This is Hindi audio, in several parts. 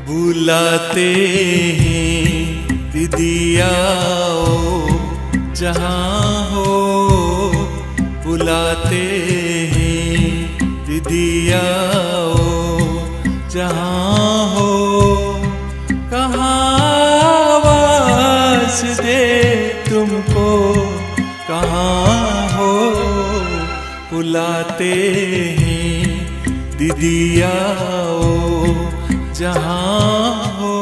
बुलाते हैं दीदी आओ जहाँ हो, बुलाते हैं दीदी आओ जहाँ हो, कहाँ आवाज़ दे तुमको, कहाँ हो, बुलाते हैं दीदी आओ जहाँ हो।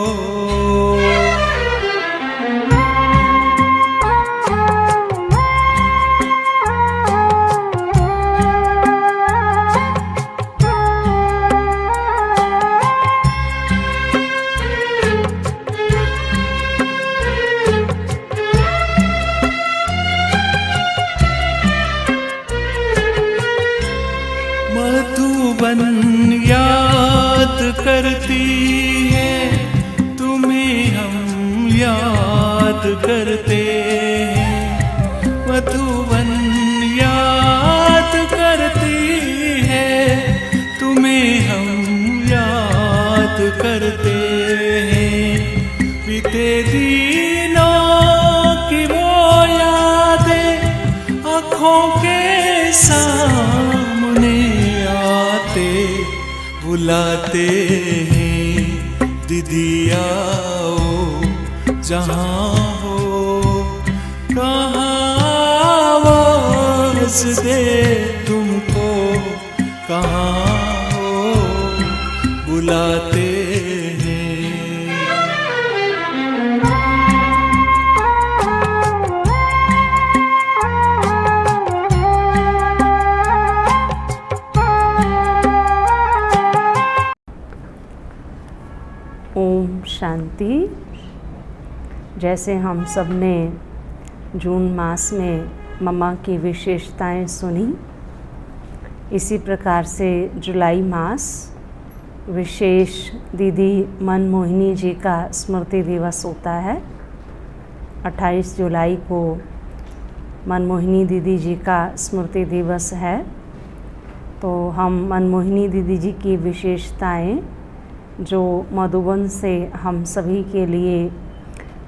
मधुबन याद करती है, तुम्हें हम याद करते हैं। मधुबन याद करती है, तुम्हें हम याद करते हैं। बीते दिनों की वो यादें आँखों के सामने आते, बुलाते हैं दीदी आओ जहाँ हो, कहाँ आवाज़ दे तुमको, कहाँ हो, बुलाते हैं। ओम शांति। जैसे हम सब ने जून मास में मम्मा की विशेषताएं सुनी, इसी प्रकार से जुलाई मास विशेष दीदी मनमोहिनी जी का स्मृति दिवस होता है। 28 जुलाई को मनमोहिनी दीदी जी का स्मृति दिवस है। तो हम मनमोहिनी दीदी जी की विशेषताएं जो मधुबन से हम सभी के लिए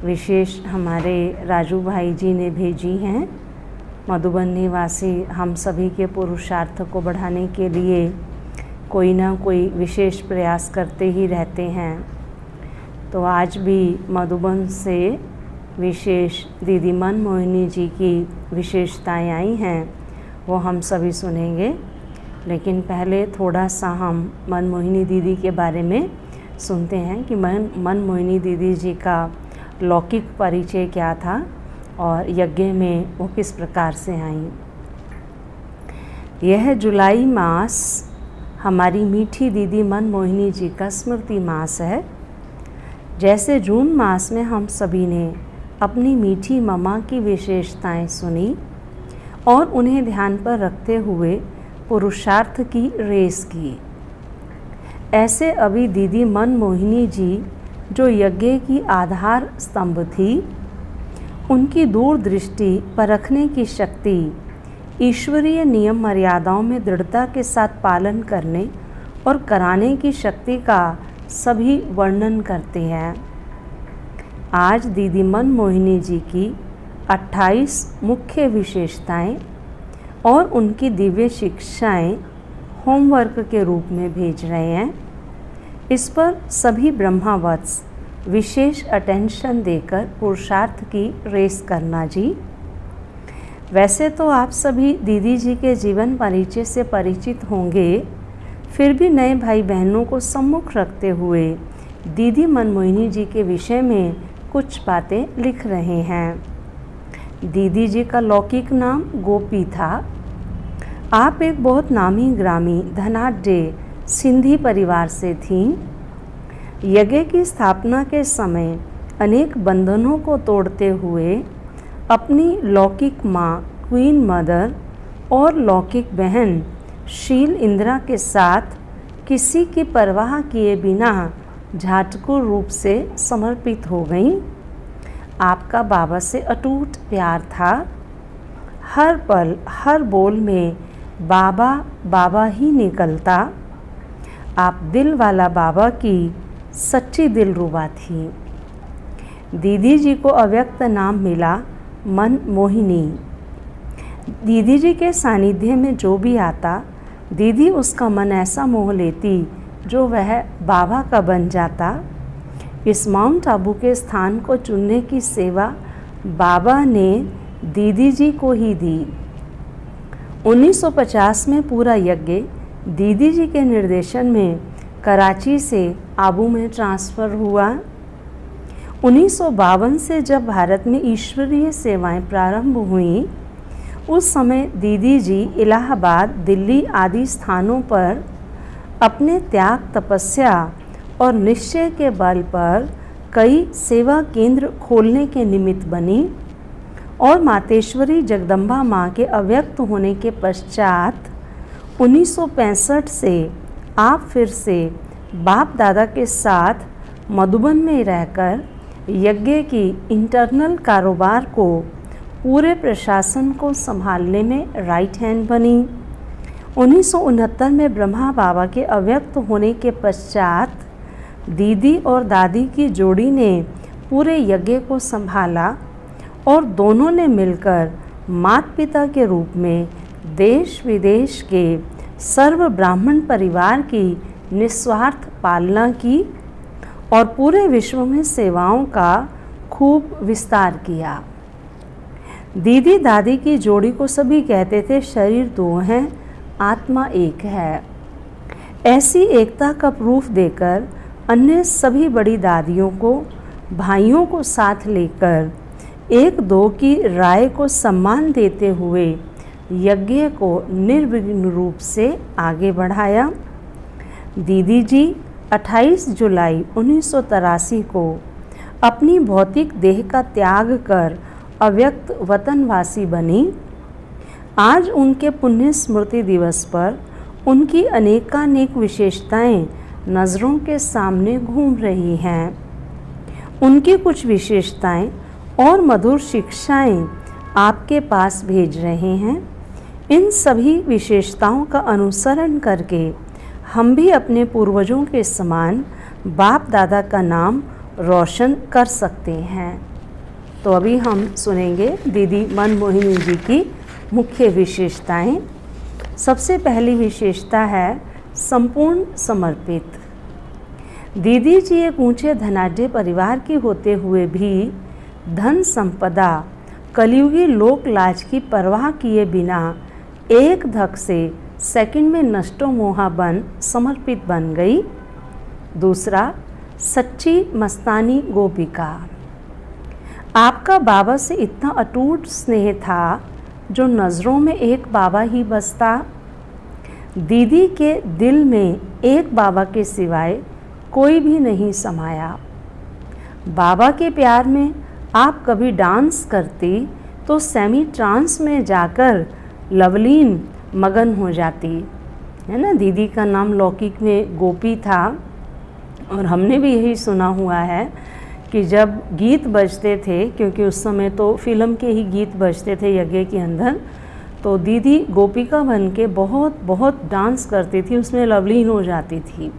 विशेष हमारे राजू भाई जी ने भेजी हैं। मधुबन निवासी हम सभी के पुरुषार्थ को बढ़ाने के लिए कोई ना कोई विशेष प्रयास करते ही रहते हैं। तो आज भी मधुबन से विशेष दीदी मनमोहिनी जी की विशेषताएं आई हैं, वो हम सभी सुनेंगे। लेकिन पहले थोड़ा सा हम मनमोहिनी दीदी के बारे में सुनते हैं कि मनमोहिनी दीदी जी का लौकिक परिचय क्या था और यज्ञ में वो किस प्रकार से आई। यह जुलाई मास हमारी मीठी दीदी मनमोहिनी जी का स्मृति मास है। जैसे जून मास में हम सभी ने अपनी मीठी मम्मा की विशेषताएं सुनी और उन्हें ध्यान पर रखते हुए पुरुषार्थ की रेस की, ऐसे अभी दीदी मनमोहिनी जी जो यज्ञ की आधार स्तंभ थी, उनकी दूरदृष्टि परखने की शक्ति, ईश्वरीय नियम मर्यादाओं में दृढ़ता के साथ पालन करने और कराने की शक्ति का सभी वर्णन करते हैं। आज दीदी मनमोहिनी जी की 28 मुख्य विशेषताएं और उनकी दिव्य शिक्षाएं होमवर्क के रूप में भेज रहे हैं। इस पर सभी ब्रह्मावत्स विशेष अटेंशन देकर पुरुषार्थ की रेस करना जी। वैसे तो आप सभी दीदी जी के जीवन परिचय से परिचित होंगे, फिर भी नए भाई बहनों को सम्मुख रखते हुए दीदी मनमोहिनी जी के विषय में कुछ बातें लिख रहे हैं। दीदी जी का लौकिक नाम गोपी था। आप एक बहुत नामी ग्रामी धनाढ्य सिंधी परिवार से थीं। यज्ञ की स्थापना के समय अनेक बंधनों को तोड़ते हुए अपनी लौकिक माँ क्वीन मदर और लौकिक बहन शील इंदिरा के साथ किसी की परवाह किए बिना झाटकू रूप से समर्पित हो गईं। आपका बाबा से अटूट प्यार था। हर पल हर बोल में बाबा बाबा ही निकलता। आप दिल वाला बाबा की सच्ची दिलरुबा थी। दीदी जी को अव्यक्त नाम मिला मन मोहिनी। दीदी जी के सानिध्य में जो भी आता, दीदी उसका मन ऐसा मोह लेती जो वह बाबा का बन जाता। इस माउंट आबू के स्थान को चुनने की सेवा बाबा ने दीदी जी को ही दी। 1950 में पूरा यज्ञ दीदी जी के निर्देशन में कराची से आबू में ट्रांसफ़र हुआ। 1952 से जब भारत में ईश्वरीय सेवाएं प्रारंभ हुईं, उस समय दीदी जी इलाहाबाद, दिल्ली आदि स्थानों पर अपने त्याग, तपस्या और निश्चय के बल पर कई सेवा केंद्र खोलने के निमित्त बनी और मातेश्वरी जगदम्बा माँ के अव्यक्त होने के पश्चात 1965 से आप फिर से बाप दादा के साथ मधुबन में रहकर यज्ञ की इंटरनल कारोबार को, पूरे प्रशासन को संभालने में राइट हैंड बनी। 1969 में ब्रह्मा बाबा के अव्यक्त होने के पश्चात दीदी और दादी की जोड़ी ने पूरे यज्ञ को संभाला और दोनों ने मिलकर माता पिता के रूप में देश विदेश के सर्व ब्राह्मण परिवार की निस्वार्थ पालना की और पूरे विश्व में सेवाओं का खूब विस्तार किया। दीदी दादी की जोड़ी को सभी कहते थे शरीर दो हैं, आत्मा एक है। ऐसी एकता का प्रूफ देकर अन्य सभी बड़ी दादियों को, भाइयों को साथ लेकर एक दो की राय को सम्मान देते हुए यज्ञ को निर्विघ्न रूप से आगे बढ़ाया। दीदी जी 28 जुलाई 1983 को अपनी भौतिक देह का त्याग कर अव्यक्त वतनवासी बनी। आज उनके पुण्य स्मृति दिवस पर उनकी अनेकानेक विशेषताएं नज़रों के सामने घूम रही हैं। उनकी कुछ विशेषताएं और मधुर शिक्षाएं आपके पास भेज रहे हैं। इन सभी विशेषताओं का अनुसरण करके हम भी अपने पूर्वजों के समान बाप दादा का नाम रोशन कर सकते हैं। तो अभी हम सुनेंगे दीदी मन मोहिनी जी की मुख्य विशेषताएं। सबसे पहली विशेषता है संपूर्ण समर्पित। दीदी जी एक ऊंचे धनाढ्य परिवार की होते हुए भी धन संपदा, कलयुगी लोक लाज की परवाह किए बिना एक धक से सेकंड में नष्टो मोहा बन समर्पित बन गई। दूसरा, सच्ची मस्तानी गोपिका। आपका बाबा से इतना अटूट स्नेह था जो नज़रों में एक बाबा ही बसता। दीदी के दिल में एक बाबा के सिवाय कोई भी नहीं समाया। बाबा के प्यार में आप कभी डांस करती तो सेमी ट्रांस में जाकर लवलीन मगन हो जाती, है ना। दीदी का नाम लौकिक में गोपी था और हमने भी यही सुना हुआ है कि जब गीत बजते थे, क्योंकि उस समय तो फिल्म के ही गीत बजते थे यज्ञ के अंदर, तो दीदी गोपिका बन के बहुत बहुत डांस करती थी, उसमें लवलीन हो जाती थी।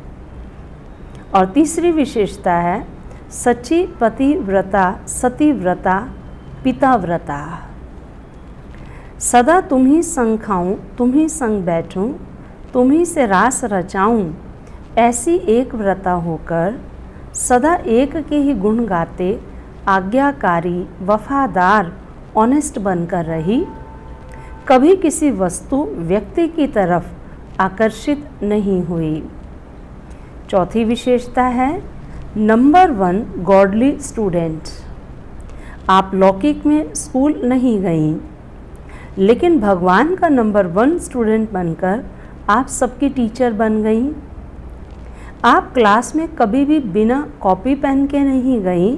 और तीसरी विशेषता है सच्ची पतिव्रता, सतीव्रता, पिताव्रता। सदा तुम ही संग खाऊं, तुम ही संग बैठूं, तुम ही से रास रचाऊं, ऐसी एक व्रता होकर सदा एक के ही गुण गाते, आज्ञाकारी, वफादार, ऑनेस्ट बनकर रही। कभी किसी वस्तु, व्यक्ति की तरफ आकर्षित नहीं हुई। चौथी विशेषता है नंबर 1 गॉडली स्टूडेंट। आप लौकिक में स्कूल नहीं गईं, लेकिन भगवान का नंबर 1 स्टूडेंट बनकर आप सबकी टीचर बन गईं। आप क्लास में कभी भी बिना कॉपी पेन के नहीं गईं।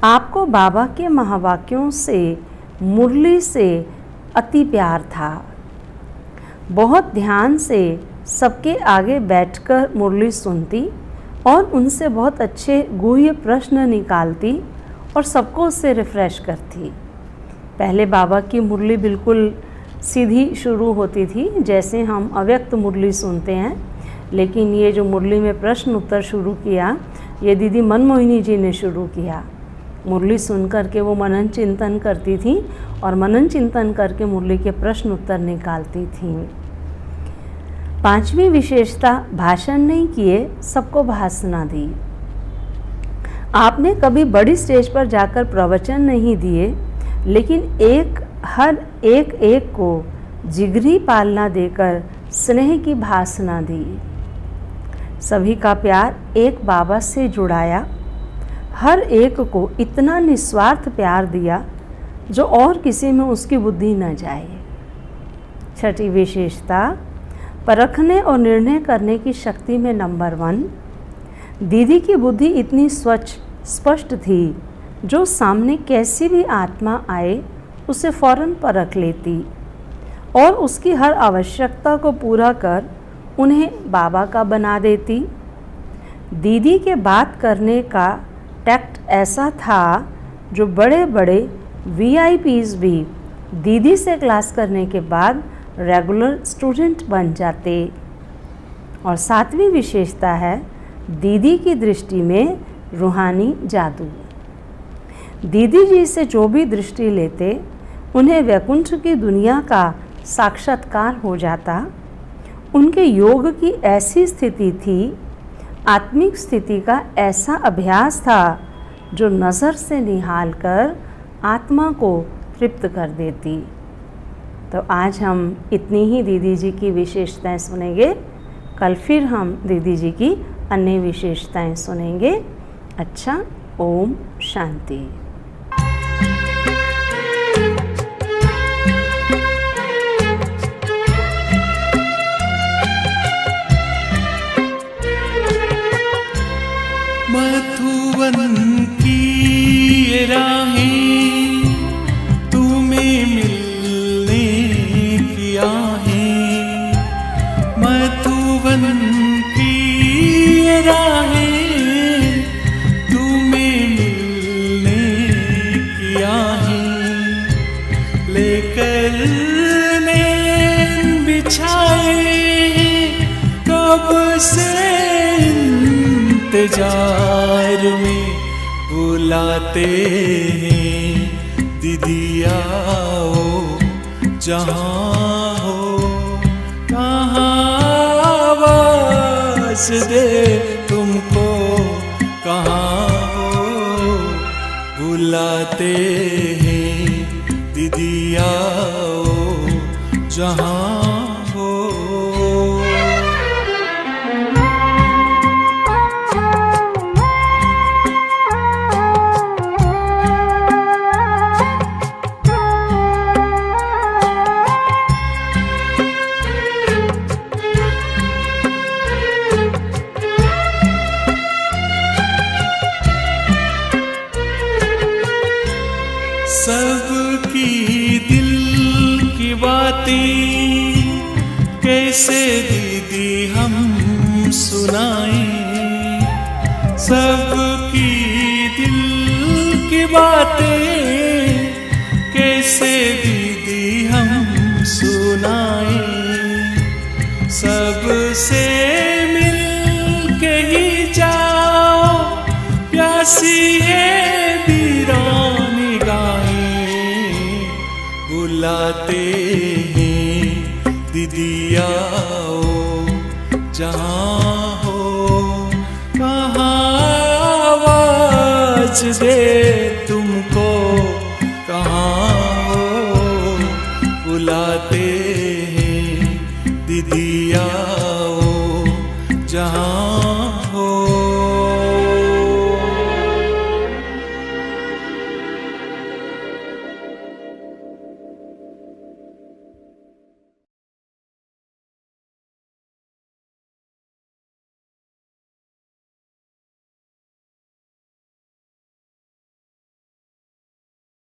आपको बाबा के महावाक्यों से, मुरली से अति प्यार था। बहुत ध्यान से सबके आगे बैठकर मुरली सुनती और उनसे बहुत अच्छे गुह्य प्रश्न निकालती और सबको उससे रिफ़्रेश करती। पहले बाबा की मुरली बिल्कुल सीधी शुरू होती थी, जैसे हम अव्यक्त मुरली सुनते हैं, लेकिन ये जो मुरली में प्रश्न उत्तर शुरू किया, ये दीदी मनमोहिनी जी ने शुरू किया। मुरली सुन करके वो मनन चिंतन करती थी और मनन चिंतन करके मुरली के प्रश्न उत्तर निकालती थी। पांचवी विशेषता, भाषण नहीं किए, सबको भाषणा दी। आपने कभी बड़ी स्टेज पर जाकर प्रवचन नहीं दिए, लेकिन हर एक को जिगरी पालना देकर स्नेह की भाषणा दी। सभी का प्यार एक बाबा से जुड़ाया। हर एक को इतना निस्वार्थ प्यार दिया जो और किसी में उसकी बुद्धि न जाए। छठी विशेषता, परखने और निर्णय करने की शक्ति में नंबर 1। दीदी की बुद्धि इतनी स्वच्छ स्पष्ट थी, जो सामने कैसी भी आत्मा आए उसे फौरन परख लेती और उसकी हर आवश्यकता को पूरा कर उन्हें बाबा का बना देती। दीदी के बात करने का टैक्ट ऐसा था जो बड़े बड़े VIPs भी दीदी से क्लास करने के बाद रेगुलर स्टूडेंट बन जाते। और 7वीं विशेषता है, दीदी की दृष्टि में रूहानी जादू। दीदी जी से जो भी दृष्टि लेते, उन्हें वैकुंठ की दुनिया का साक्षात्कार हो जाता। उनके योग की ऐसी स्थिति थी, आत्मिक स्थिति का ऐसा अभ्यास था जो नज़र से निहाल कर आत्मा को तृप्त कर देती। तो आज हम इतनी ही दीदी जी की विशेषताएं सुनेंगे। कल फिर हम दीदी जी की अन्य विशेषताएं सुनेंगे। अच्छा, ओम शांति। मधुवन की राहें तुम्हें मिलने की आहें, मधुवन की राहें तुम्हें मिलने की आहें, लेकर नैन बिछाए कब से इंतजार में बुलाते हैं, दीदी आओ जहाँ हो कहाँ आवाज दे तुमको, कहाँ हो बुलाते हैं, दीदी आओ जहाँ हो। सबकी दिल की बातें कैसे दीदी हम सुनाएं, सबकी दिल की बातें कैसे दीदी हम सुनाएं, सबसे मिल के ही जाओ प्यासी है वीरानी गाएं, बुलाते हैं दीदी आओ जहाँ हो कहाँ आवाज दे तुम